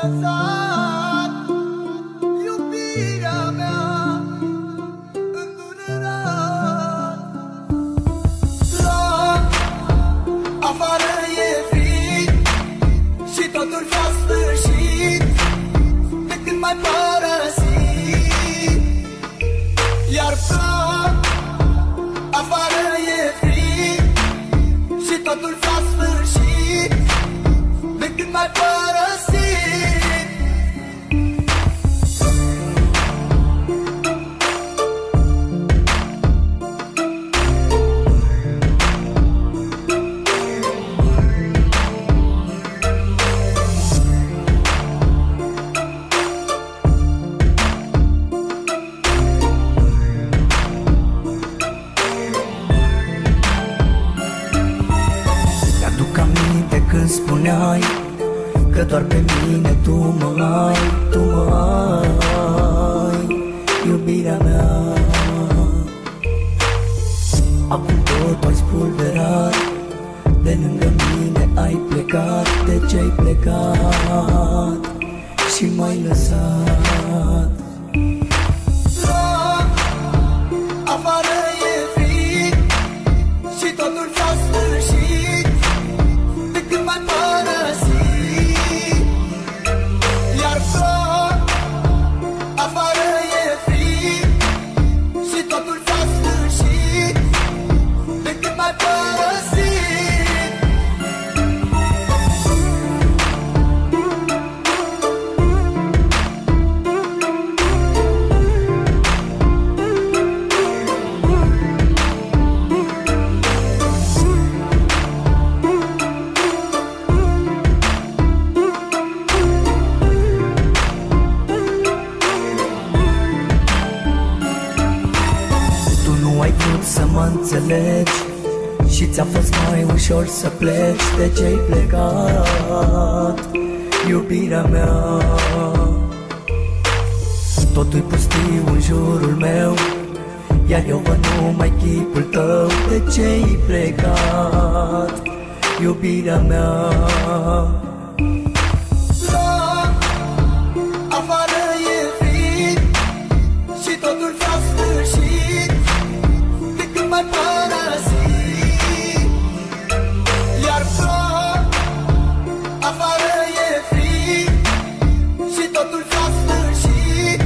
lăsat iubirea mea îndurerat. La afară e frig și totul s-a sfârșit de când m-ai părăsit. Iar afară e frig și totul s-a sfârșit de când m-ai părăsit. Când spuneai că doar pe mine tu mă ai, iubirea mea. Acum tot ai spulberat, de lângă mine ai plecat. De ce ai plecat și m-ai lăsat? La afară e frig și totul s-a sfârșit de când m-ai părăsit. Iar afară e frig și totul s-a sfârșit de când m-ai părăsit. Să mă înțelegi și ți-a fost mai ușor să pleci. De ce ai plecat, iubirea mea? Totul-i pustiu în jurul meu, iar eu văd numai chipul tău. De ce ai plecat, iubirea mea? La afară e frig și totul s-a sfârșit de când m-ai părăsit. Iar afară e frig și totul s-a sfârșit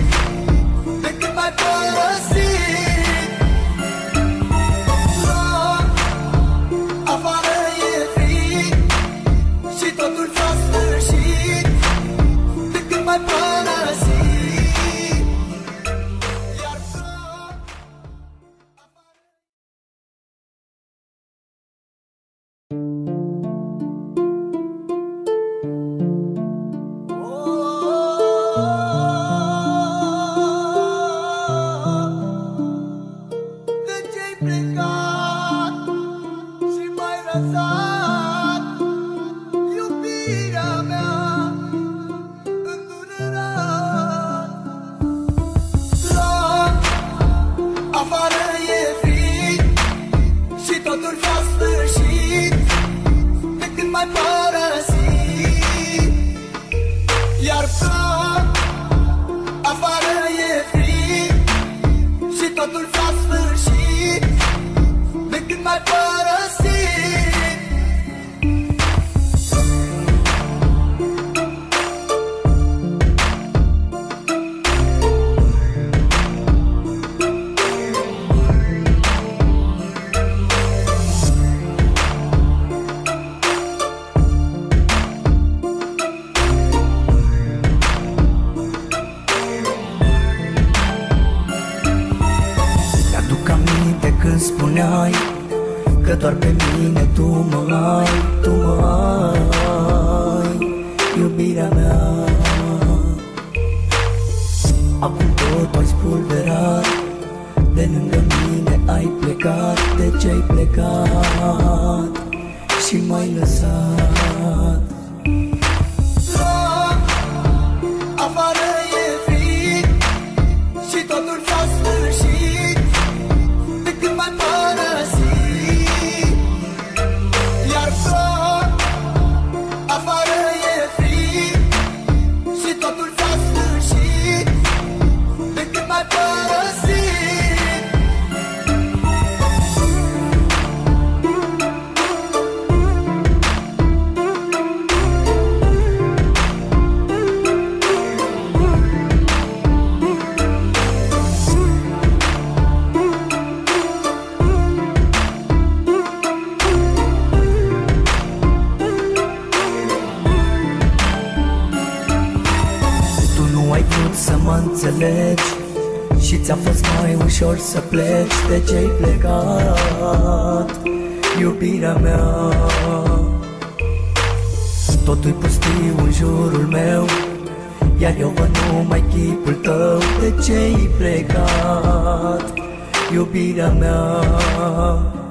de când m-ai părăsit. La afară e frig și totul s-a sfârșit de când m-ai părăsit. Plecat și m-ai lăsat iubirea mea îndurerat. La afară e frig și totul s-a sfârșit de când m-ai părăsit. Iar afară e frig și totul s-a sfârșit de când m-ai părăsit. Mi-aduc aminte când spuneai că doar pe mine tu mă ai, iubirea mea. Acum tot ai spulberat, de lângă mine ai plecat. De ce ai plecat și m-ai lăsat? La afară e frig și totul s-a sfârșit de când m-ai părăsit. Iar afară e frig mă înțelegi și ți-a fost mai ușor să pleci. De ce-ai plecat, iubirea mea? Totul-i pustiu în jurul meu, iar eu văd numai chipul tău. De ce-ai plecat, iubirea mea?